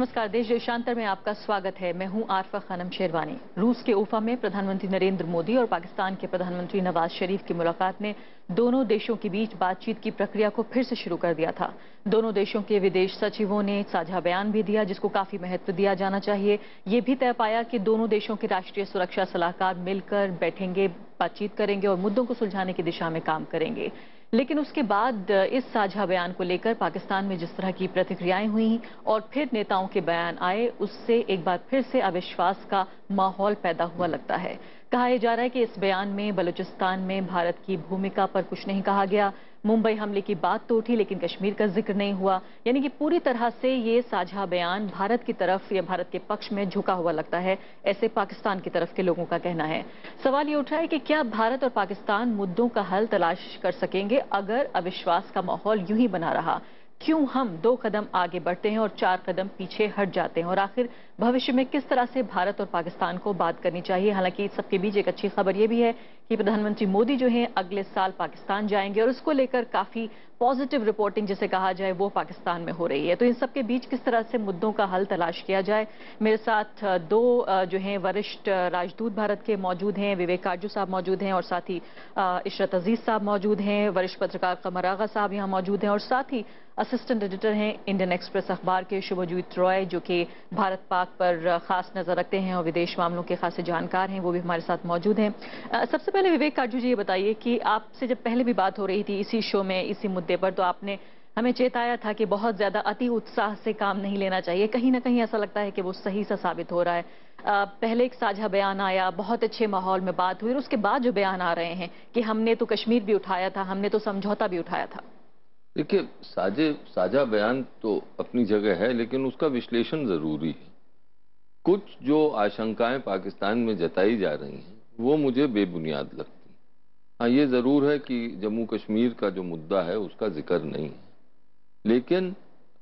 नमस्कार। देश देशांतर में आपका स्वागत है। मैं हूं आरफा खानम शेरवानी। रूस के उफा में प्रधानमंत्री नरेंद्र मोदी और पाकिस्तान के प्रधानमंत्री नवाज शरीफ की मुलाकात ने दोनों देशों के बीच बातचीत की प्रक्रिया को फिर से शुरू कर दिया था। दोनों देशों के विदेश सचिवों ने साझा बयान भी दिया, जिसको काफी महत्व दिया जाना चाहिए। ये भी तय पाया कि दोनों देशों के राष्ट्रीय सुरक्षा सलाहकार मिलकर बैठेंगे, बातचीत करेंगे और मुद्दों को सुलझाने की दिशा में काम करेंगे। लेकिन उसके बाद इस साझा बयान को लेकर पाकिस्तान में जिस तरह की प्रतिक्रियाएं हुई और फिर नेताओं के बयान आए, उससे एक बार फिर से अविश्वास का माहौल पैदा हुआ लगता है। कहा यह जा रहा है कि इस बयान में बलूचिस्तान में भारत की भूमिका पर कुछ नहीं कहा गया। मुंबई हमले की बात तो उठी लेकिन कश्मीर का जिक्र नहीं हुआ। यानी कि पूरी तरह से ये साझा बयान भारत की तरफ या भारत के पक्ष में झुका हुआ लगता है, ऐसे पाकिस्तान की तरफ के लोगों का कहना है। सवाल ये उठ रहा है कि क्या भारत और पाकिस्तान मुद्दों का हल तलाश कर सकेंगे अगर अविश्वास का माहौल यूं ही बना रहा? क्यों हम 2 कदम आगे बढ़ते हैं और 4 कदम पीछे हट जाते हैं? और आखिर भविष्य में किस तरह से भारत और पाकिस्तान को बात करनी चाहिए? हालांकि इस सबके बीच एक अच्छी खबर यह भी है कि प्रधानमंत्री मोदी जो हैं अगले साल पाकिस्तान जाएंगे और उसको लेकर काफी पॉजिटिव रिपोर्टिंग जिसे कहा जाए वो पाकिस्तान में हो रही है। तो इन सबके बीच किस तरह से मुद्दों का हल तलाश किया जाए? मेरे साथ 2 जो हैं वरिष्ठ राजदूत भारत के मौजूद हैं। विवेक काजू साहब मौजूद हैं और साथ ही इशरत अजीज साहब मौजूद हैं। वरिष्ठ पत्रकार कमर आगा साहब यहाँ मौजूद हैं और साथ ही असिस्टेंट एडिटर हैं इंडियन एक्सप्रेस अखबार के शुभजीत रॉय, जो कि भारत पाक पर खास नजर रखते हैं और विदेश मामलों के खासे जानकार हैं, वो भी हमारे साथ मौजूद हैं। सबसे पहले विवेक काजू जी ये बताइए कि आपसे जब पहले भी बात हो रही थी इसी शो में इसी मुद्दे पर, तो आपने हमें चेताया था कि बहुत ज्यादा अति उत्साह से काम नहीं लेना चाहिए। कहीं ना कहीं ऐसा लगता है कि वो सही सा साबित हो रहा है। पहले एक साझा बयान आया, बहुत अच्छे माहौल में बात हुई और उसके बाद जो बयान आ रहे हैं कि हमने तो कश्मीर भी उठाया था, हमने तो समझौता भी उठाया था। देखिए, साझा बयान तो अपनी जगह है, लेकिन उसका विश्लेषण जरूरी है। कुछ जो आशंकाएं पाकिस्तान में जताई जा रही हैं वो मुझे बेबुनियाद लगती हैं। हाँ, ये जरूर है कि जम्मू कश्मीर का जो मुद्दा है उसका जिक्र नहीं है, लेकिन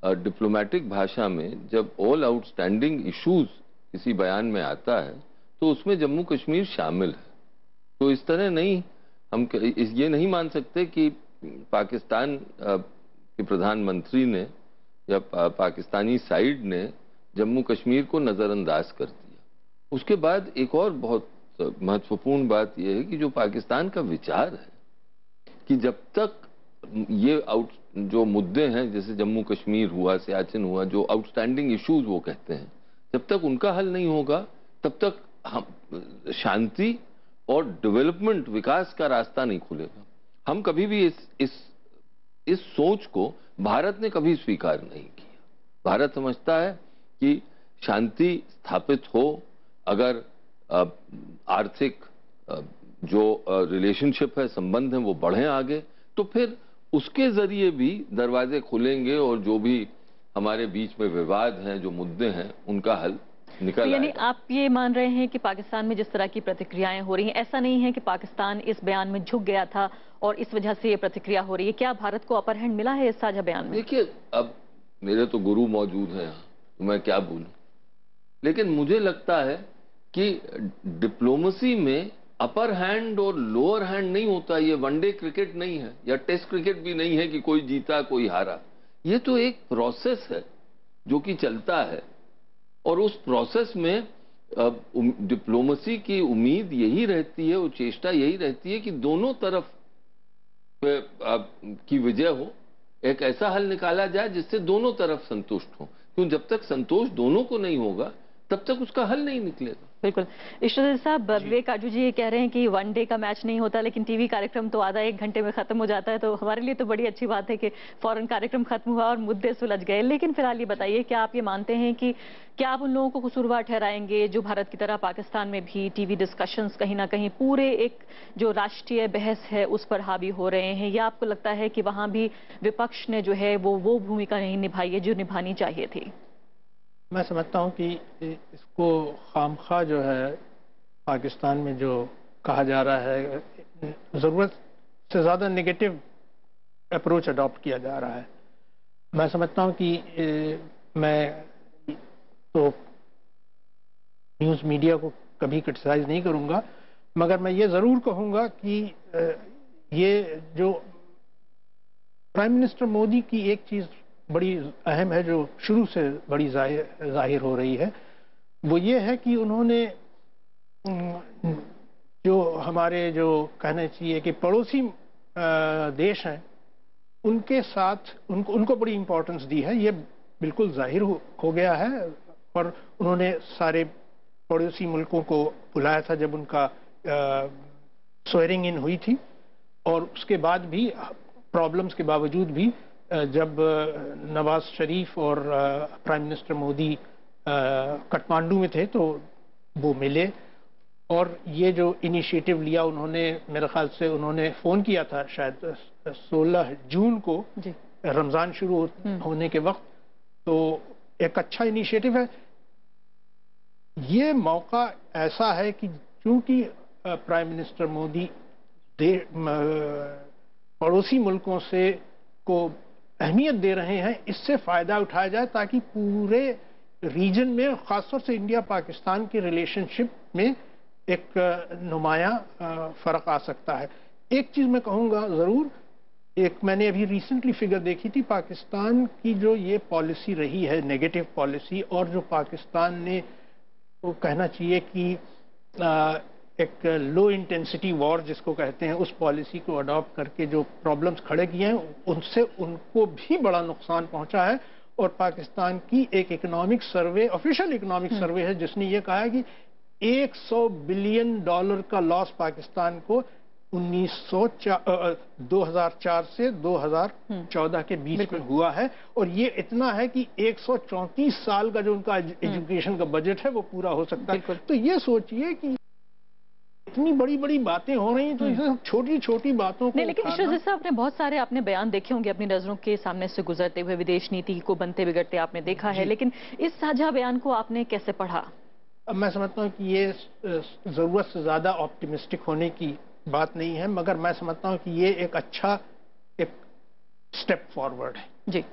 डिप्लोमेटिक भाषा में जब ऑल आउटस्टैंडिंग इश्यूज किसी बयान में आता है तो उसमें जम्मू कश्मीर शामिल है। तो इस तरह नहीं, हम ये नहीं मान सकते कि पाकिस्तान के प्रधानमंत्री ने या पाकिस्तानी साइड ने जम्मू कश्मीर को नजरअंदाज कर दिया। उसके बाद एक और बहुत महत्वपूर्ण बात यह है कि जो पाकिस्तान का विचार है कि जब तक ये जो मुद्दे हैं, जैसे जम्मू कश्मीर हुआ, सियाचिन हुआ, जो आउटस्टैंडिंग इश्यूज वो कहते हैं, जब तक उनका हल नहीं होगा तब तक हम शांति और डेवलपमेंट, विकास का रास्ता नहीं खुलेगा। हम कभी भी इस सोच को भारत ने कभी स्वीकार नहीं किया। भारत समझता है कि शांति स्थापित हो, अगर आर्थिक जो रिलेशनशिप है, संबंध है, वो बढ़े आगे, तो फिर उसके जरिए भी दरवाजे खुलेंगे और जो भी हमारे बीच में विवाद हैं, जो मुद्दे हैं, उनका हल निकल आएगा। यानी आप ये मान रहे हैं कि पाकिस्तान में जिस तरह की प्रतिक्रियाएं हो रही हैं, ऐसा नहीं है कि पाकिस्तान इस बयान में झुक गया था और इस वजह से ये प्रतिक्रिया हो रही है। क्या भारत को अपर हैंड मिला है इस साझा बयान में? देखिए, अब मेरे तो गुरु मौजूद हैं यहाँ, तो मैं क्या बोलूं, लेकिन मुझे लगता है कि डिप्लोमेसी में अपर हैंड और लोअर हैंड नहीं होता। ये वनडे क्रिकेट नहीं है या टेस्ट क्रिकेट भी नहीं है कि कोई जीता कोई हारा। ये तो एक प्रोसेस है जो कि चलता है और उस प्रोसेस में डिप्लोमेसी की उम्मीद यही रहती है और चेष्टा यही रहती है कि दोनों तरफ की विजय हो, एक ऐसा हल निकाला जाए जिससे दोनों तरफ संतुष्ट हो। क्यों, जब तक संतोष दोनों को नहीं होगा तब तक उसका हल नहीं निकलेगा। बिल्कुल। इशरत साहब, विवेक काजू जी ये कह रहे हैं कि वनडे का मैच नहीं होता, लेकिन टीवी कार्यक्रम तो आधा 1 घंटे में खत्म हो जाता है। तो हमारे लिए तो बड़ी अच्छी बात है कि फौरन कार्यक्रम खत्म हुआ और मुद्दे सुलझ गए। लेकिन फिलहाल ये बताइए, क्या आप ये मानते हैं कि क्या आप उन लोगों को कसूरवार ठहराएंगे जो भारत की तरह पाकिस्तान में भी टीवी डिस्कशंस कहीं ना कहीं पूरे एक जो राष्ट्रीय बहस है उस पर हावी हो रहे हैं, या आपको लगता है कि वहां भी विपक्ष ने जो है वो भूमिका नहीं निभाई है जो निभानी चाहिए थी? मैं समझता हूं कि इसको खामखा जो है पाकिस्तान में जो कहा जा रहा है, ज़रूरत से ज़्यादा नेगेटिव अप्रोच अडॉप्ट किया जा रहा है। मैं समझता हूं कि मैं तो न्यूज़ मीडिया को कभी क्रिटिसाइज नहीं करूंगा, मगर मैं ये ज़रूर कहूंगा कि ये जो प्राइम मिनिस्टर मोदी की एक चीज़ बड़ी अहम है, जो शुरू से बड़ी जाहिर हो रही है, वो ये है कि उन्होंने जो हमारे जो कहना चाहिए कि पड़ोसी देश हैं उनके साथ उनको बड़ी इम्पोर्टेंस दी है। ये बिल्कुल जाहिर हो गया है। और उन्होंने सारे पड़ोसी मुल्कों को बुलाया था जब उनका स्वेरिंग इन हुई थी, और उसके बाद भी प्रॉब्लम्स के बावजूद भी जब नवाज शरीफ और प्राइम मिनिस्टर मोदी काठमांडू में थे तो वो मिले, और ये जो इनिशिएटिव लिया उन्होंने, मेरे ख्याल से उन्होंने फ़ोन किया था शायद 16 जून को रमज़ान शुरू होने के वक्त, तो एक अच्छा इनिशिएटिव है। ये मौका ऐसा है कि चूंकि प्राइम मिनिस्टर मोदी पड़ोसी मुल्कों से को अहमियत दे रहे हैं, इससे फ़ायदा उठाया जाए ताकि पूरे रीजन में, ख़ासतौर से इंडिया पाकिस्तान के रिलेशनशिप में एक नुमाया फ़र्क आ सकता है। एक चीज़ मैं कहूँगा ज़रूर, एक मैंने अभी रिसेंटली फिगर देखी थी, पाकिस्तान की जो ये पॉलिसी रही है नेगेटिव पॉलिसी, और जो पाकिस्तान ने वो कहना चाहिए कि एक लो इंटेंसिटी वॉर जिसको कहते हैं, उस पॉलिसी को अडॉप्ट करके जो प्रॉब्लम्स खड़े किए हैं उनसे उनको भी बड़ा नुकसान पहुंचा है। और पाकिस्तान की एक economic survey, official economic survey है, जिसने ये कहा है कि $100 बिलियन का लॉस पाकिस्तान को 2004 से 2014 के बीच में हुआ है। और ये इतना है कि 134 साल का जो उनका एजुकेशन का बजट है वो पूरा हो सकता है। तो ये सोचिए कि इतनी बड़ी बड़ी बातें हो रही हैं, तो इसे छोटी छोटी बातों को नहीं, लेकिन ईश्वर साहब आपने बहुत सारे आपने बयान देखे होंगे अपनी नजरों के सामने से गुजरते हुए, विदेश नीति को बनते बिगड़ते आपने देखा है, लेकिन इस साझा बयान को आपने कैसे पढ़ा? अब मैं समझता हूँ कि ये जरूरत से ज्यादा ऑप्टिमिस्टिक होने की बात नहीं है, मगर मैं समझता हूँ कि ये एक अच्छा एक स्टेप फॉरवर्ड है। जी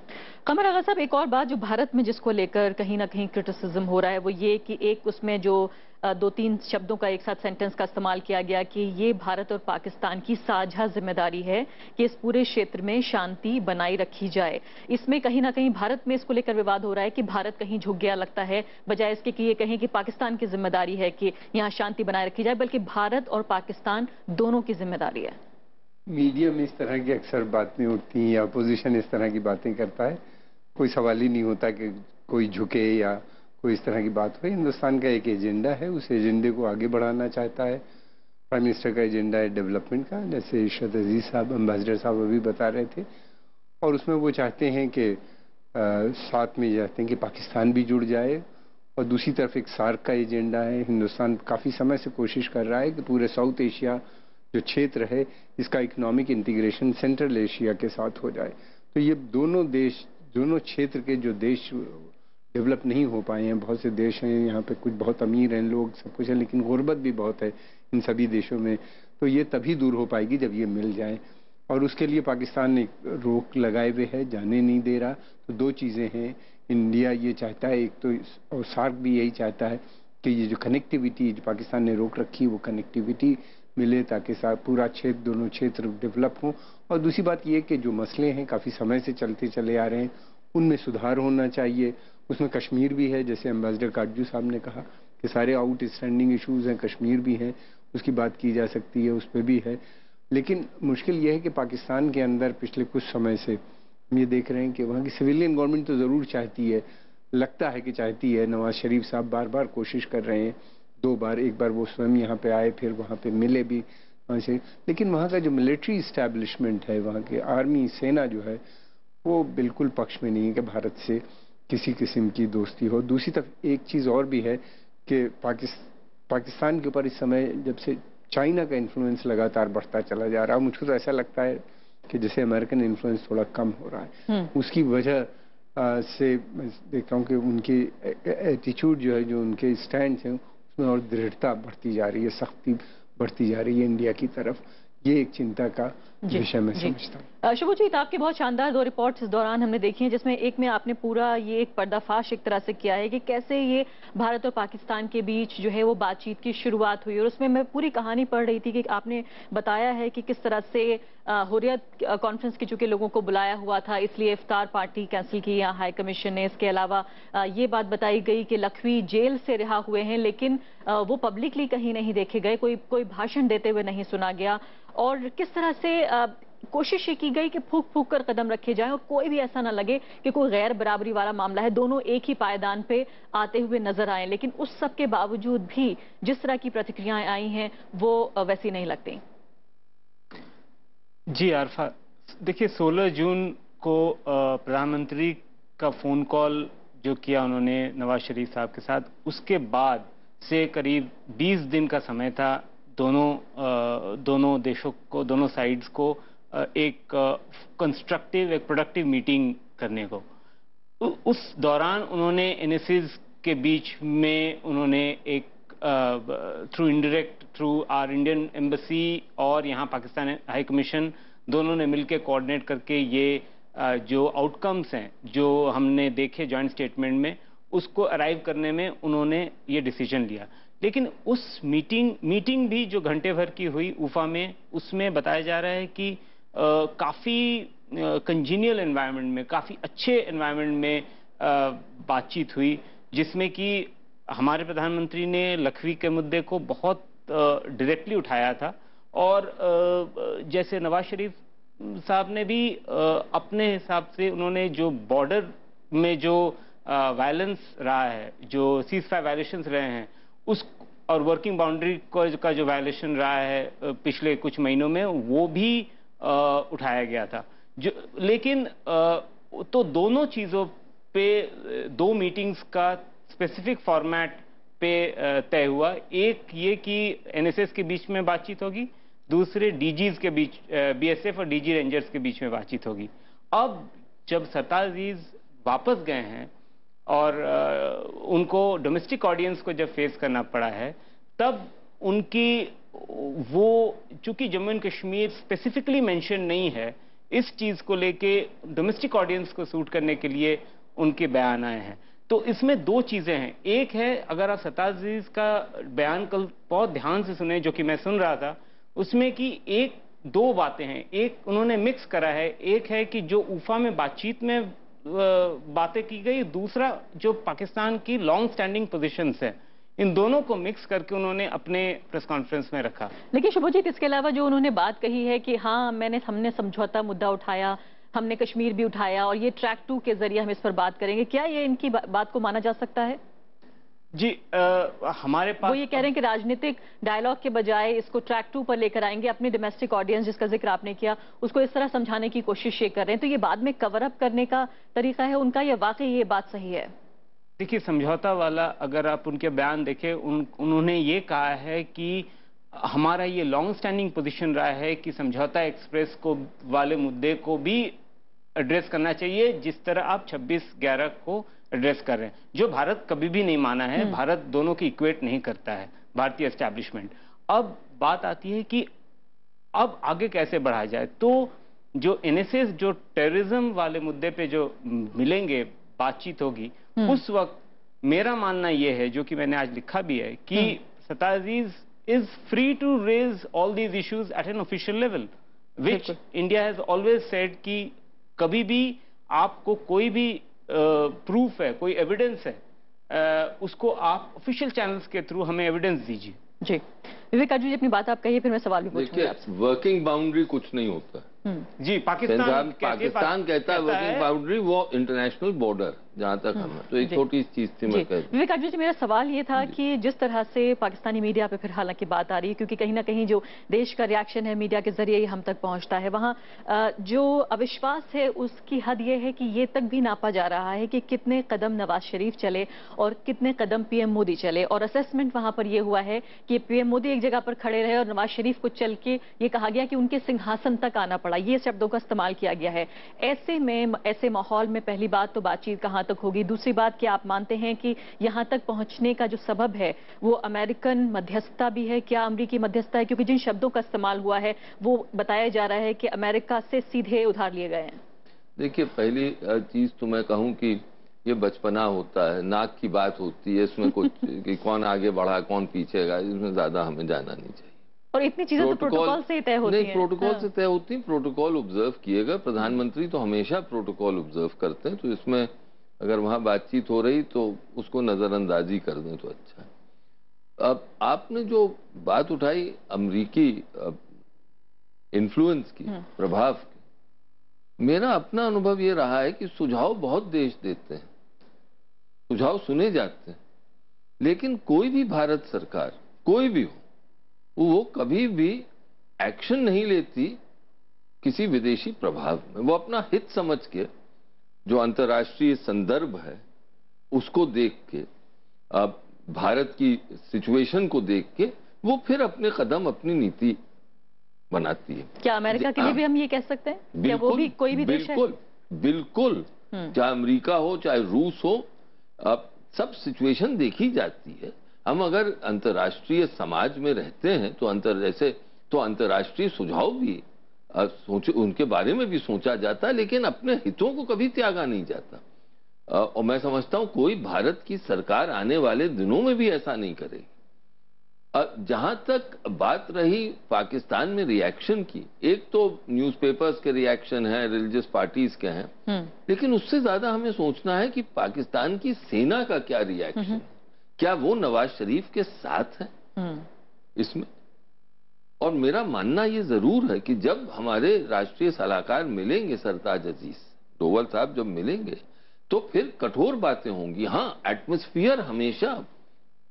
कमर आगा साहब, एक और बात जो भारत में जिसको लेकर कहीं ना कहीं क्रिटिसिज्म हो रहा है वो ये कि एक उसमें जो 2-3 शब्दों का एक साथ सेंटेंस का इस्तेमाल किया गया कि ये भारत और पाकिस्तान की साझा जिम्मेदारी है कि इस पूरे क्षेत्र में शांति बनाई रखी जाए। इसमें कहीं ना कहीं भारत में इसको लेकर विवाद हो रहा है कि भारत कहीं झुक गया लगता है, बजाय इसके कि ये कहें कि पाकिस्तान की जिम्मेदारी है कि यहाँ शांति बनाए रखी जाए, बल्कि भारत और पाकिस्तान दोनों की जिम्मेदारी है। मीडिया में इस तरह की अक्सर बातें उठती हैं या अपोजिशन इस तरह की बातें करता है, कोई सवाल ही नहीं होता कि कोई झुके या कोई इस तरह की बात हो। हिंदुस्तान का एक एजेंडा है, उस एजेंडे को आगे बढ़ाना चाहता है। प्राइम मिनिस्टर का एजेंडा है डेवलपमेंट का, जैसे इरशाद अजीज साहब, एम्बेसडर साहब अभी बता रहे थे, और उसमें वो चाहते हैं कि साथ में चाहते हैं कि पाकिस्तान भी जुड़ जाए। और दूसरी तरफ एक सार्क का एजेंडा है। हिंदुस्तान काफ़ी समय से कोशिश कर रहा है कि पूरे साउथ एशिया जो क्षेत्र है इसका इकोनॉमिक इंटीग्रेशन सेंट्रल एशिया के साथ हो जाए। तो ये दोनों देश, दोनों क्षेत्र के जो देश डेवलप नहीं हो पाए हैं, बहुत से देश हैं यहाँ पे, कुछ बहुत अमीर हैं लोग, सब कुछ है, लेकिन गुर्बत भी बहुत है इन सभी देशों में। तो ये तभी दूर हो पाएगी जब ये मिल जाए, और उसके लिए पाकिस्तान ने रोक लगाए हुए है, जाने नहीं दे रहा। तो दो चीज़ें हैं, इंडिया ये चाहता है एक तो, और सार्क भी यही चाहता है कि ये जो कनेक्टिविटी जो पाकिस्तान ने रोक रखी है वो कनेक्टिविटी मिले, ताकि पूरा क्षेत्र, दोनों क्षेत्र डेवलप हों। और दूसरी बात ये कि जो मसले हैं काफ़ी समय से चलते चले आ रहे हैं उनमें सुधार होना चाहिए। उसमें कश्मीर भी है, जैसे एम्बेसडर काटजू साहब ने कहा कि सारे आउटस्टैंडिंग इश्यूज़ हैं, कश्मीर भी हैं, उसकी बात की जा सकती है, उस पर भी है। लेकिन मुश्किल यह है कि पाकिस्तान के अंदर पिछले कुछ समय से हम ये देख रहे हैं कि वहाँ की सिविलियन गवर्नमेंट तो ज़रूर चाहती है, लगता है कि चाहती है। नवाज शरीफ साहब बार बार कोशिश कर रहे हैं, 2 बार, एक बार वो स्वयं यहाँ पे आए, फिर वहाँ पे मिले भी वहाँ से, लेकिन वहाँ का जो मिलिट्री इस्टेब्लिशमेंट है, वहाँ की आर्मी सेना जो है वो बिल्कुल पक्ष में नहीं है कि भारत से किसी किस्म की दोस्ती हो। दूसरी तरफ एक चीज़ और भी है कि पाकिस्तान के ऊपर इस समय जब से चाइना का इन्फ्लुएंस लगातार बढ़ता चला जा रहा है, मुझको तो ऐसा लगता है कि जैसे अमेरिकन इन्फ्लुएंस थोड़ा कम हो रहा है। उसकी वजह से मैं देखता हूँ कि उनकी एटीट्यूड जो है, जो उनके स्टैंड हैं, उसमें और दृढ़ता बढ़ती जा रही है, सख्ती बढ़ती जा रही है इंडिया की तरफ। ये एक चिंता का विषय मैं समझता हूँ। शुभजीत, आपके बहुत शानदार 2 रिपोर्ट्स इस दौरान हमने देखी हैं, जिसमें एक में आपने पूरा ये एक पर्दाफाश एक तरह से किया है कि कैसे ये भारत और पाकिस्तान के बीच जो है वो बातचीत की शुरुआत हुई, और उसमें मैं पूरी कहानी पढ़ रही थी कि आपने बताया है कि किस तरह से हुर्रियत कॉन्फ्रेंस की चूंकि लोगों को बुलाया हुआ था, इसलिए इफ्तार पार्टी कैंसिल की या हाई कमीशन ने। इसके अलावा ये बात बताई गई कि लखवी जेल से रिहा हुए हैं, लेकिन वो पब्लिकली कहीं नहीं देखे गए, कोई भाषण देते हुए नहीं सुना गया, और किस तरह से कोशिश ये की गई कि फूक फूक कर कदम रखे जाएं और कोई भी ऐसा ना लगे कि कोई गैर बराबरी वाला मामला है, दोनों एक ही पायदान पे आते हुए नजर आए। लेकिन उस सब के बावजूद भी जिस तरह की प्रतिक्रियाएं आई हैं वो वैसी नहीं लगती। जी आरफा, देखिए 16 जून को प्रधानमंत्री का फोन कॉल जो किया उन्होंने नवाज शरीफ साहब के साथ, उसके बाद से करीब 20 दिन का समय था दोनों देशों को, दोनों साइड्स को एक कंस्ट्रक्टिव, एक प्रोडक्टिव मीटिंग करने को। उस दौरान उन्होंने एनएसएस के बीच में उन्होंने एक थ्रू आवर इंडियन एम्बेसी और यहाँ पाकिस्तान हाई कमीशन, दोनों ने मिलकर कोऑर्डिनेट करके ये जो आउटकम्स हैं जो हमने देखे जॉइंट स्टेटमेंट में, उसको अराइव करने में उन्होंने ये डिसीजन लिया। लेकिन उस मीटिंग भी जो घंटे भर की हुई उफा में, उसमें बताया जा रहा है कि काफ़ी कंजीनियल एनवायरनमेंट में, काफ़ी अच्छे एनवायरनमेंट में बातचीत हुई, जिसमें कि हमारे प्रधानमंत्री ने लखवी के मुद्दे को बहुत डायरेक्टली उठाया था, और जैसे नवाज शरीफ साहब ने भी अपने हिसाब से उन्होंने जो बॉर्डर में जो वायलेंस रहा है, जो सीज़फायर वायलेशंस रहे हैं, उस और वर्किंग बाउंड्री का जो वायलेशन रहा है पिछले कुछ महीनों में, वो भी उठाया गया था। लेकिन तो दोनों चीज़ों पे 2 मीटिंग्स का स्पेसिफिक फॉर्मेट पे तय हुआ। एक ये कि एनएसएस के बीच में बातचीत होगी, दूसरे डीजीज के बीच, बीएसएफ और डीजी रेंजर्स के बीच में बातचीत होगी। अब जब सरताज अजीज वापस गए हैं और उनको डोमेस्टिक ऑडियंस को जब फेस करना पड़ा है, तब उनकी वो, चूंकि Jammu and Kashmir specifically mention नहीं है, इस चीज को लेके डोमेस्टिक ऑडियंस को सूट करने के लिए उनके बयान आए हैं। तो इसमें 2 चीजें हैं। एक है, अगर आप सरताज अजीज का बयान कल बहुत ध्यान से सुने, जो कि मैं सुन रहा था, उसमें कि 1-2 बातें हैं। एक उन्होंने मिक्स करा है, एक है कि जो उफा में बातचीत में बातें की गई, दूसरा जो पाकिस्तान की लॉन्ग स्टैंडिंग पोजीशंस है, इन दोनों को मिक्स करके उन्होंने अपने प्रेस कॉन्फ्रेंस में रखा। लेकिन शुभजीत, इसके अलावा जो उन्होंने बात कही है कि हाँ हमने समझौता मुद्दा उठाया, हमने कश्मीर भी उठाया, और ये ट्रैक 2 के जरिए हम इस पर बात करेंगे, क्या ये इनकी बात को माना जा सकता है? जी, हमारे पास वो ये कह रहे हैं कि राजनीतिक डायलॉग के बजाय इसको ट्रैक 2 पर लेकर आएंगे, अपनी डोमेस्टिक ऑडियंस जिसका जिक्र आपने किया उसको इस तरह समझाने की कोशिश ये कर रहे हैं। तो ये बाद में कवर अप करने का तरीका है उनका, या वाकई ये बात सही है? देखिए, समझौता वाला अगर आप उनके बयान देखें, उन्होंने ये कहा है कि हमारा ये लॉन्ग स्टैंडिंग पोजीशन रहा है कि समझौता एक्सप्रेस को वाले मुद्दे को भी एड्रेस करना चाहिए, जिस तरह आप 26/11 को एड्रेस कर रहे हैं, जो भारत कभी भी नहीं माना है। भारत दोनों की इक्वेट नहीं करता है, भारतीय एस्टैब्लिशमेंट। अब बात आती है कि अब आगे कैसे बढ़ाया जाए। तो जो एनएसएस, जो टेररिज्म वाले मुद्दे पे जो मिलेंगे, बातचीत होगी, उस वक्त मेरा मानना यह है, जो कि मैंने आज लिखा भी है, कि Sartaj Aziz is free to raise all these issues at an official level, which India has always said कि कभी भी आपको कोई भी प्रूफ है, कोई एविडेंस है, उसको आप ऑफिशियल चैनल्स के थ्रू हमें एविडेंस दीजिए। जी विवेक जी, अपनी बात आप कहिए, फिर मैं सवाल भी पूछूंगा आपसे। वर्किंग बाउंड्री कुछ नहीं होता। जी, पाकिस्तान कहता है वर्किंग बाउंड्री वो इंटरनेशनल बॉर्डर, जहां तक हम, तो एक छोटी चीज थी मैं कह। विवेक जी, मेरा सवाल ये था कि जिस तरह से पाकिस्तानी मीडिया पे फिर हालांकि बात आ रही है, क्योंकि कहीं ना कहीं जो देश का रिएक्शन है मीडिया के जरिए ही हम तक पहुंचता है, वहां जो अविश्वास है उसकी हद ये है कि ये तक भी नापा जा रहा है कि कितने कदम नवाज शरीफ चले और कितने कदम पीएम मोदी चले, और असेसमेंट वहां पर यह हुआ है कि पीएम मोदी एक जगह पर खड़े रहे और नवाज शरीफ को चल के ये कहा गया कि उनके सिंहासन तक आना पड़ा, ये शब्दों का इस्तेमाल किया गया है। ऐसे में, ऐसे माहौल में पहली बात तो बातचीत कहां वहां तक होगी। दूसरी बात कि आप मानते हैं कि यहां तक पहुंचने का जो सबब है वो अमेरिकन मध्यस्थता भी है, क्या अमेरिकी मध्यस्थता है? क्योंकि जिन शब्दों का इस्तेमाल हुआ है वो बताया जा रहा है कि अमेरिका से सीधे उधार लिए गए हैं। देखिए, पहली चीज तो मैं कहूं कि ये बचपना होता है, नाक की बात होती है, इसमें कुछ कि कौन आगे बढ़ा कौन पीछे गया, इसमें ज्यादा हमें जाना नहीं चाहिए। और इतनी चीजें तो प्रोटोकॉल से तय होती हैं। नहीं, प्रोटोकॉल से तय होती है, प्रोटोकॉल ऑब्जर्व किएगा। प्रधानमंत्री तो हमेशा प्रोटोकॉल ऑब्जर्व करते हैं, तो इसमें अगर वहां बातचीत हो रही तो उसको नजरअंदाजी कर दें तो अच्छा है। अब आपने जो बात उठाई अमरीकी इन्फ्लुएंस की, प्रभाव की, मेरा अपना अनुभव ये रहा है कि सुझाव बहुत देश देते हैं, सुझाव सुने जाते हैं, लेकिन कोई भी भारत सरकार कोई भी हो वो कभी भी एक्शन नहीं लेती किसी विदेशी प्रभाव में। वो अपना हित समझ के, जो अंतर्राष्ट्रीय संदर्भ है उसको देख के, अब भारत की सिचुएशन को देख के वो फिर अपने कदम, अपनी नीति बनाती है। क्या अमेरिका के लिए भी हम ये कह सकते हैं? क्या वो भी कोई भी देश है? बिल्कुल, बिल्कुल। चाहे अमेरिका हो चाहे रूस हो, अब सब सिचुएशन देखी जाती है। हम अगर अंतर्राष्ट्रीय समाज में रहते हैं तो अंतर्राष्ट्रीय सुझाव भी उनके बारे में भी सोचा जाता है, लेकिन अपने हितों को कभी त्यागा नहीं जाता। और मैं समझता हूं कोई भारत की सरकार आने वाले दिनों में भी ऐसा नहीं करेगी। जहां तक बात रही पाकिस्तान में रिएक्शन की, एक तो न्यूज़पेपर्स के रिएक्शन है, रिलीजियस पार्टीज के हैं, लेकिन उससे ज्यादा हमें सोचना है कि पाकिस्तान की सेना का क्या रिएक्शन है। क्या वो नवाज शरीफ के साथ है इसमें? और मेरा मानना ये जरूर है कि जब हमारे राष्ट्रीय सलाहकार मिलेंगे, सरताज अजीज डोवल साहब जब मिलेंगे, तो फिर कठोर बातें होंगी। हाँ, एटमॉस्फेयर हमेशा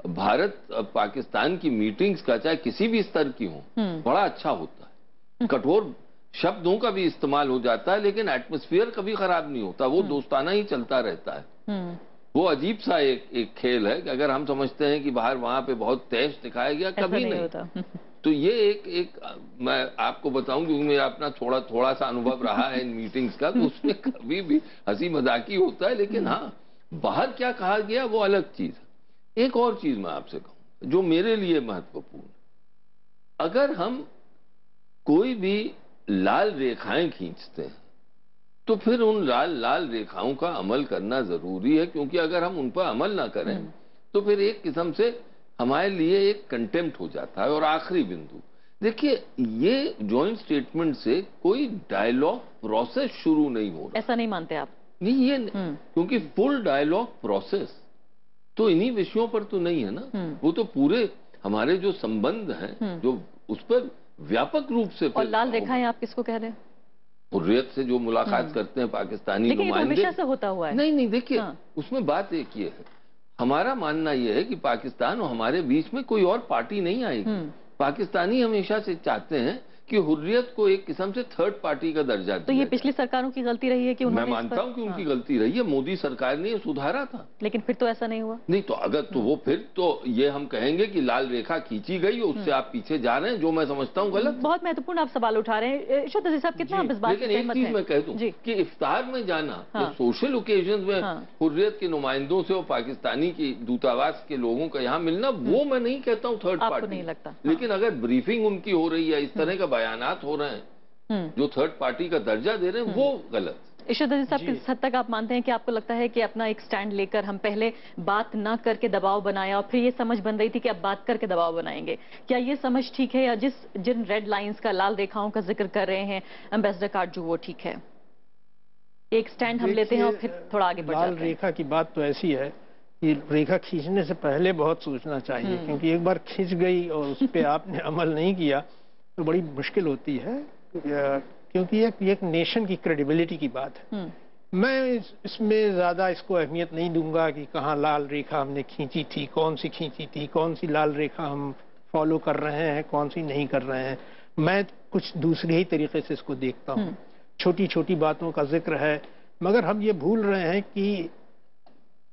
भारत पाकिस्तान की मीटिंग्स का, चाहे किसी भी स्तर की हो, बड़ा अच्छा होता है। कठोर शब्दों का भी इस्तेमाल हो जाता है, लेकिन एटमॉस्फेयर कभी खराब नहीं होता, वो दोस्ताना ही चलता रहता है। वो अजीब सा एक खेल है कि अगर हम समझते हैं कि बाहर वहां पे बहुत तेज दिखाया गया, कभी नहीं होता। तो ये एक मैं आपको बताऊं क्योंकि मेरा अपना थोड़ा सा अनुभव रहा है इन मीटिंग्स का, तो उसमें कभी भी हंसी मजाकी होता है, लेकिन हाँ, बाहर क्या कहा गया वो अलग चीज है। एक और चीज मैं आपसे कहूं जो मेरे लिए महत्वपूर्ण, अगर हम कोई भी लाल रेखाएं खींचते हैं तो फिर उन लाल रेखाओं का अमल करना जरूरी है, क्योंकि अगर हम उन पर अमल ना करें तो फिर एक किस्म से हमारे लिए एक कंटेम्प्ट हो जाता है। और आखिरी बिंदु देखिए, ये जॉइंट स्टेटमेंट से कोई डायलॉग प्रोसेस शुरू नहीं हो रहा। ऐसा नहीं मानते आप? नहीं, ये क्योंकि फुल डायलॉग प्रोसेस तो इन्हीं विषयों पर तो नहीं है ना, वो तो पूरे हमारे जो संबंध हैं जो उस पर व्यापक रूप से। और लाल रेखाएं आप किसको कह रहे हैं? हुर्रियत से जो मुलाकात करते हैं पाकिस्तानी नुमाइंदे, हमेशा से होता हुआ है। नहीं देखिए, उसमें बात एक ये है, हमारा मानना यह है कि पाकिस्तान और हमारे बीच में कोई और पार्टी नहीं आएगी। पाकिस्तानी हमेशा से चाहते हैं कि हुर्रियत को एक किस्म से थर्ड पार्टी का दर्जा दिया। तो ये पिछली सरकारों की गलती रही है कि मैं मानता हूं कि उनकी गलती रही है, मोदी सरकार ने ये सुधारा था, लेकिन फिर तो ऐसा नहीं हुआ। नहीं तो अगर तो वो फिर तो ये हम कहेंगे कि लाल रेखा खींची गई, उससे आप पीछे जा रहे हैं, जो मैं समझता हूँ गलत। बहुत महत्वपूर्ण आप सवाल उठा रहे हैं इरशाद अजीज साहब, कितना आप इस बात लेकिन एक चीज मैं कह दूं कि इफ्तार में जाना, सोशल ओकेजन में हुर्रियत के नुमाइंदों से और पाकिस्तानी की दूतावास के लोगों का यहाँ मिलना, वो मैं नहीं कहता हूँ थर्ड पार्टी, नहीं लगता। लेकिन अगर ब्रीफिंग उनकी हो रही है, इस तरह का बयानात हो रहे हैं जो थर्ड पार्टी का दर्जा दे रहे हैं, वो गलत। इरशाद अजीज साहब, किस हद तक आप मानते हैं कि आपको लगता है कि अपना एक स्टैंड लेकर हम पहले बात ना करके दबाव बनाया और फिर ये समझ बन रही थी कि अब बात करके दबाव बनाएंगे, क्या ये समझ ठीक है, या जिन रेड लाइंस का, लाल रेखाओं का जिक्र कर रहे हैं एम्बेसडर कार्जू, वो ठीक है? एक स्टैंड हम लेते हैं और फिर थोड़ा आगे बढ़ जाते हैं। लाल रेखा की बात तो ऐसी है कि रेखा खींचने से पहले बहुत सोचना चाहिए, क्योंकि एक बार खींच गई और उस पर आपने अमल नहीं किया तो बड़ी मुश्किल होती है, क्योंकि एक नेशन की क्रेडिबिलिटी की बात है। मैं इसमें ज्यादा इसको अहमियत नहीं दूंगा कि कहाँ लाल रेखा हमने खींची थी, कौन सी खींची थी, कौन सी लाल रेखा हम फॉलो कर रहे हैं, कौन सी नहीं कर रहे हैं। मैं कुछ दूसरे ही तरीके से इसको देखता हूँ। छोटी छोटी बातों का जिक्र है, मगर हम ये भूल रहे हैं कि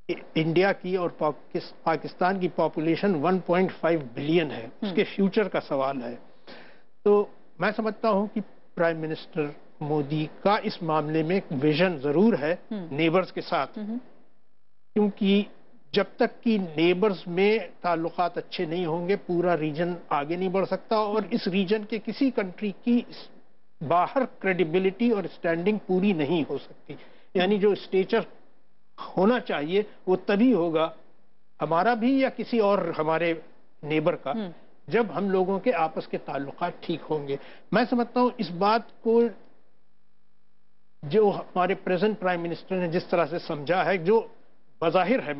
इंडिया की और पाकिस्तान की पॉपुलेशन 1.5 बिलियन है, उसके फ्यूचर का सवाल है। तो मैं समझता हूं कि प्राइम मिनिस्टर मोदी का इस मामले में एक विजन जरूर है नेबर्स के साथ, क्योंकि जब तक कि नेबर्स में ताल्लुकात अच्छे नहीं होंगे पूरा रीजन आगे नहीं बढ़ सकता, और इस रीजन के किसी कंट्री की बाहर क्रेडिबिलिटी और स्टैंडिंग पूरी नहीं हो सकती। यानी जो स्टेचर होना चाहिए वो तभी होगा, हमारा भी या किसी और हमारे नेबर का, जब हम लोगों के आपस के ताल्लुकात ठीक होंगे। मैं समझता हूं इस बात को जो हमारे प्रेजेंट प्राइम मिनिस्टर ने जिस तरह से समझा है, जो बज़ाहिर है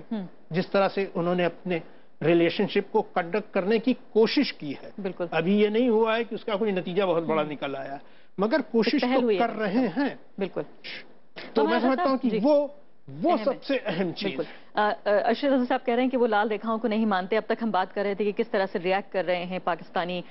जिस तरह से उन्होंने अपने रिलेशनशिप को कंडक्ट करने की कोशिश की है, बिल्कुल अभी ये नहीं हुआ है कि उसका कोई नतीजा बहुत बड़ा निकल आया, मगर कोशिश तो कर रहे हैं। बिल्कुल। तो मैं समझता हूं कि वो सबसे अहम चीज। अरशद रज़ा साहब कह रहे हैं कि वो लाल रेखाओं को नहीं मानते। अब तक हम बात कर रहे थे कि किस तरह से रिएक्ट कर रहे हैं पाकिस्तानी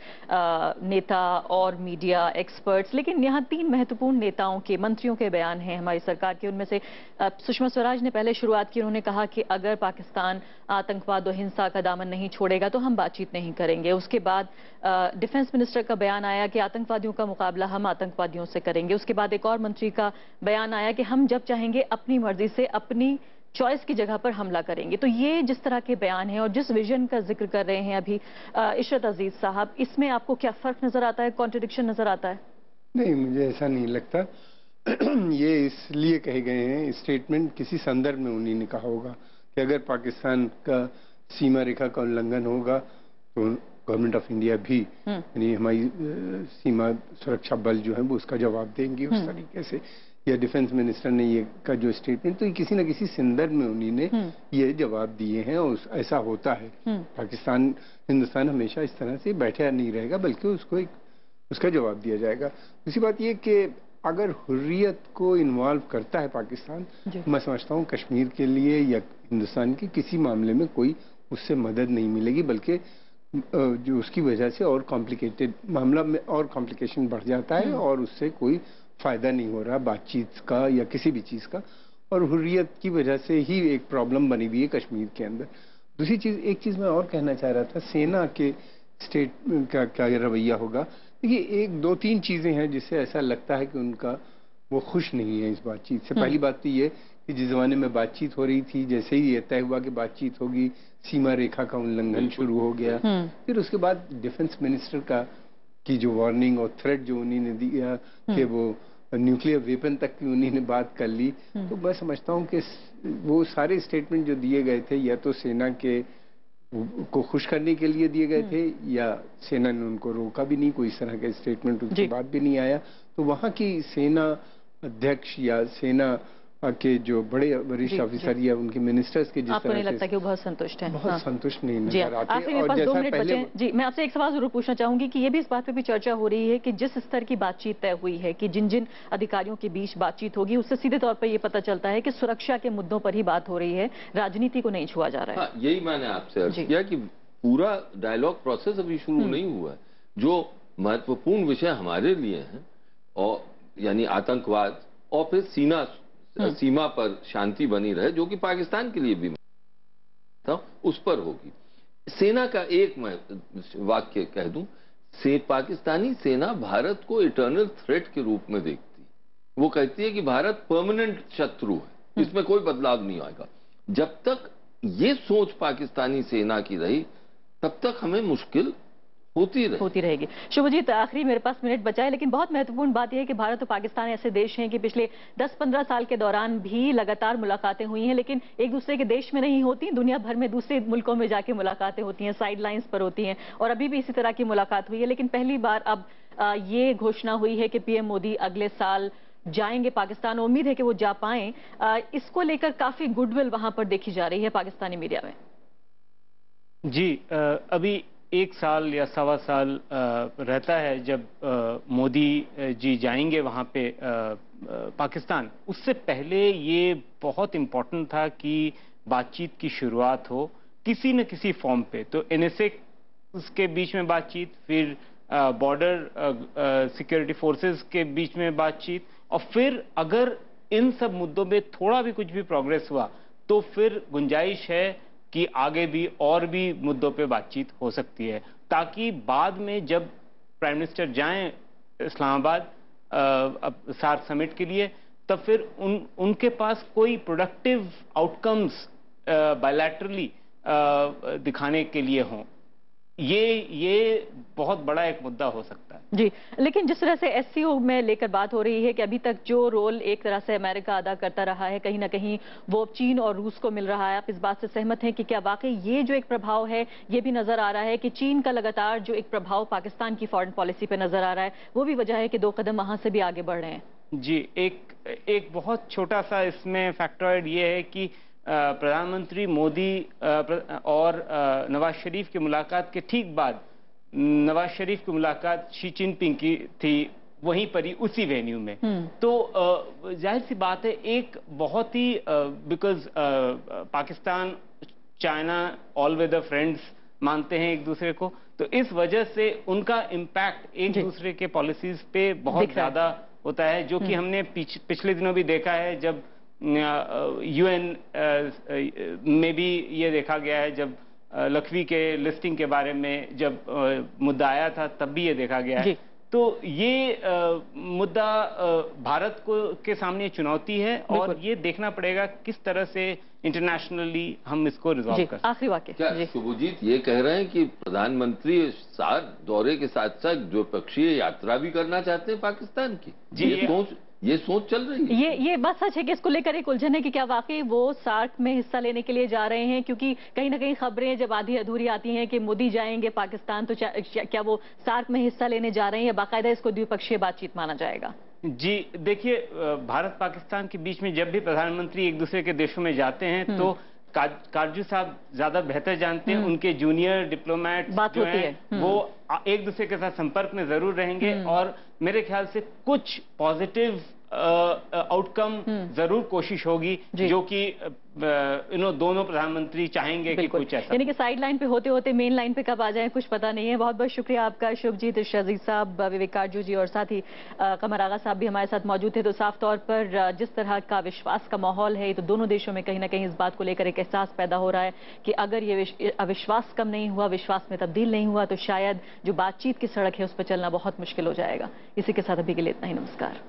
नेता और मीडिया एक्सपर्ट्स, लेकिन यहाँ 3 महत्वपूर्ण नेताओं के, मंत्रियों के बयान हैं हमारी सरकार के। उनमें से सुषमा स्वराज ने पहले शुरुआत की, उन्होंने कहा कि अगर पाकिस्तान आतंकवाद और हिंसा का दामन नहीं छोड़ेगा तो हम बातचीत नहीं करेंगे। उसके बाद डिफेंस मिनिस्टर का बयान आया कि आतंकवादियों का मुकाबला हम आतंकवादियों से करेंगे। उसके बाद एक और मंत्री का बयान आया कि हम जब चाहेंगे अपनी मर्जी से अपनी चॉइस की जगह पर हमला करेंगे। तो ये जिस तरह के बयान हैं और जिस विजन का जिक्र कर रहे हैं अभी इशरत अजीज साहब, इसमें आपको क्या फर्क नजर आता है, कॉन्ट्रडिक्शन नजर आता है? नहीं, मुझे ऐसा नहीं लगता। ये इसलिए कहे गए हैं, स्टेटमेंट किसी संदर्भ में उन्हीं ने कहा होगा कि अगर पाकिस्तान का सीमा रेखा का उल्लंघन होगा तो गवर्नमेंट ऑफ इंडिया भी, यानी हमारी सीमा सुरक्षा बल जो है वो उसका जवाब देंगे उस तरीके से। या डिफेंस मिनिस्टर ने ये का जो स्टेटमेंट, तो किसी न किसी संदर्भ में उन्हीं ने ये जवाब दिए हैं और ऐसा होता है। पाकिस्तान, हिंदुस्तान हमेशा इस तरह से बैठा नहीं रहेगा, बल्कि उसको उसका जवाब दिया जाएगा। दूसरी बात ये कि अगर हुर्रियत को इन्वॉल्व करता है पाकिस्तान, मैं समझता हूँ कश्मीर के लिए या हिंदुस्तान के किसी मामले में कोई उससे मदद नहीं मिलेगी, बल्कि जो उसकी वजह से और कॉम्प्लिकेटेड मामला में और कॉम्प्लिकेशन बढ़ जाता है और उससे कोई फायदा नहीं हो रहा बातचीत का या किसी भी चीज का, और हुर्रियत की वजह से ही एक प्रॉब्लम बनी हुई है कश्मीर के अंदर। दूसरी चीज, एक चीज मैं और कहना चाह रहा था, सेना के स्टेट का क्या रवैया होगा। देखिए, 1-2-3 चीजें हैं जिससे ऐसा लगता है कि उनका वो खुश नहीं है इस बातचीत से। पहली बात तो ये कि जिस जमाने में बातचीत हो रही थी, जैसे ही ये तय हुआ कि बातचीत होगी, सीमा रेखा का उल्लंघन शुरू हो गया। फिर उसके बाद डिफेंस मिनिस्टर की जो वार्निंग और थ्रेट जो उन्होंने दिया कि वो न्यूक्लियर वेपन तक की उन्होंने बात कर ली, तो मैं समझता हूँ कि वो सारे स्टेटमेंट जो दिए गए थे या तो सेना के को खुश करने के लिए दिए गए थे, या सेना ने उनको रोका भी नहीं, कोई इस तरह का स्टेटमेंट उसके बाद भी नहीं आया। तो वहाँ की सेना अध्यक्ष या सेना के जो बड़े वरिष्ठ ऑफिसर या उनके मिनिस्टर्स के, जिस आपको नहीं लगता कि वो बहुत संतुष्ट हैं? बहुत संतुष्ट नहीं नजर आते। आखिर मेरे पास 2 मिनट बचे हैं। जी, मैं आपसे एक सवाल जरूर पूछना चाहूंगी कि ये भी इस बात पे भी चर्चा हो रही है कि जिस स्तर की बातचीत तय हुई है कि जिन जिन अधिकारियों के बीच बातचीत होगी, उससे सीधे तौर पर यह पता चलता है कि सुरक्षा के मुद्दों पर ही बात हो रही है, राजनीति को नहीं छुआ जा रहा है। यही मैंने आपसे अर्ज किया कि पूरा डायलॉग प्रोसेस अभी शुरू नहीं हुआ है। जो महत्वपूर्ण विषय हमारे लिए हैं, और यानी आतंकवाद और फिर सीमा पर शांति बनी रहे, जो कि पाकिस्तान के लिए भी था, उस पर होगी। सेना का एक मैं वाक्य कह दूं, पाकिस्तानी सेना भारत को इटर्नल थ्रेट के रूप में देखती है। वो कहती है कि भारत परमानेंट शत्रु है, इसमें कोई बदलाव नहीं आएगा। जब तक ये सोच पाकिस्तानी सेना की रही, तब तक हमें मुश्किल होती रहेगी। शुभजीत, आखिरी मेरे पास मिनट बचा है, लेकिन बहुत महत्वपूर्ण बात यह है कि भारत और पाकिस्तान ऐसे देश हैं कि पिछले 10-15 साल के दौरान भी लगातार मुलाकातें हुई हैं, लेकिन एक दूसरे के देश में नहीं होती, दुनिया भर में दूसरे मुल्कों में जाके मुलाकातें होती हैं, साइड लाइंस पर होती हैं, और अभी भी इसी तरह की मुलाकात हुई है। लेकिन पहली बार अब ये घोषणा हुई है कि पीएम मोदी अगले साल जाएंगे पाकिस्तान। उम्मीद है कि वो जा पाएं। इसको लेकर काफी गुडविल वहां पर देखी जा रही है पाकिस्तानी मीडिया में। जी, अभी 1 साल या 1.25 साल रहता है जब मोदी जी जाएंगे वहां पे पाकिस्तान। उससे पहले ये बहुत इम्पोर्टेंट था कि बातचीत की शुरुआत हो किसी न किसी फॉर्म पे। तो NSA के बीच में बातचीत, फिर बॉर्डर सिक्योरिटी फोर्सेस के बीच में बातचीत, और फिर अगर इन सब मुद्दों में थोड़ा भी कुछ भी प्रोग्रेस हुआ तो फिर गुंजाइश है कि आगे भी और भी मुद्दों पे बातचीत हो सकती है, ताकि बाद में जब प्राइम मिनिस्टर जाएं इस्लामाबाद सार्क समिट के लिए, तब फिर उनके पास कोई प्रोडक्टिव आउटकम्स बायलैटरली दिखाने के लिए हों, ये बहुत बड़ा एक मुद्दा हो सकता है। जी, लेकिन जिस तरह से एससीओ में लेकर बात हो रही है कि अभी तक जो रोल एक तरह से अमेरिका अदा करता रहा है, कहीं ना कहीं वो अब चीन और रूस को मिल रहा है, आप इस बात से सहमत हैं कि क्या वाकई ये जो एक प्रभाव है, ये भी नजर आ रहा है कि चीन का लगातार जो एक प्रभाव पाकिस्तान की फॉरेन पॉलिसी पे नजर आ रहा है, वो भी वजह है कि 2 कदम वहां से भी आगे बढ़ रहे हैं? जी, एक बहुत छोटा सा इसमें फैक्टॉइड ये है कि प्रधानमंत्री मोदी और नवाज शरीफ की मुलाकात के ठीक बाद नवाज शरीफ की मुलाकात शी जिनपिंग की थी, वहीं पर ही उसी वेन्यू में। तो जाहिर सी बात है, एक बहुत ही because Pakistan China all weather friends मानते हैं एक दूसरे को, तो इस वजह से उनका इम्पैक्ट एक दूसरे के पॉलिसीज पे बहुत ज्यादा होता है, जो कि हमने पिछले दिनों भी देखा है, जब यूएन में भी ये देखा गया है, जब लखवी के लिस्टिंग के बारे में जब मुद्दा आया था तब भी ये देखा गया है। तो ये मुद्दा भारत को के सामने चुनौती है और ये देखना पड़ेगा किस तरह से इंटरनेशनली हम इसको रिजॉल्व कर सकते हैं। आखिरी वाक्य। क्या शुभजीत ये कह रहे हैं कि प्रधानमंत्री सार्क दौरे के साथ साथ द्विपक्षीय यात्रा भी करना चाहते हैं पाकिस्तान की? जी, ये सोच चल रही है। ये बात सच है कि इसको लेकर एक उलझन है कि क्या वाकई वो सार्क में हिस्सा लेने के लिए जा रहे हैं, क्योंकि कहीं ना कहीं खबरें जब आधी अधूरी आती हैं कि मोदी जाएंगे पाकिस्तान, तो क्या वो सार्क में हिस्सा लेने जा रहे हैं या बाकायदा इसको द्विपक्षीय बातचीत माना जाएगा? जी देखिए, भारत पाकिस्तान के बीच में जब भी प्रधानमंत्री एक दूसरे के देशों में जाते हैं तो कारजू साहब ज्यादा बेहतर जानते हैं, उनके जूनियर डिप्लोमेट जो हैं वो एक दूसरे के साथ संपर्क में जरूर रहेंगे और मेरे ख्याल से कुछ पॉजिटिव आउटकम जरूर कोशिश होगी, जो कि दोनों प्रधानमंत्री चाहेंगे कि कुछ ऐसा। यानी कि साइड लाइन पे होते होते मेन लाइन पे कब आ जाए कुछ पता नहीं है। बहुत बहुत शुक्रिया आपका शुभजीत शजीज साहब, विवेक कारजू जी और साथ ही कमर आगा साहब भी हमारे साथ मौजूद थे। तो साफ तौर पर जिस तरह का विश्वास का माहौल है, तो दोनों देशों में कहीं ना कहीं इस बात को लेकर एक एहसास पैदा हो रहा है कि अगर ये अविश्वास कम नहीं हुआ, विश्वास में तब्दील नहीं हुआ, तो शायद जो बातचीत की सड़क है उस पर चलना बहुत मुश्किल हो जाएगा। इसी के साथ अभी के लिए इतना ही, नमस्कार।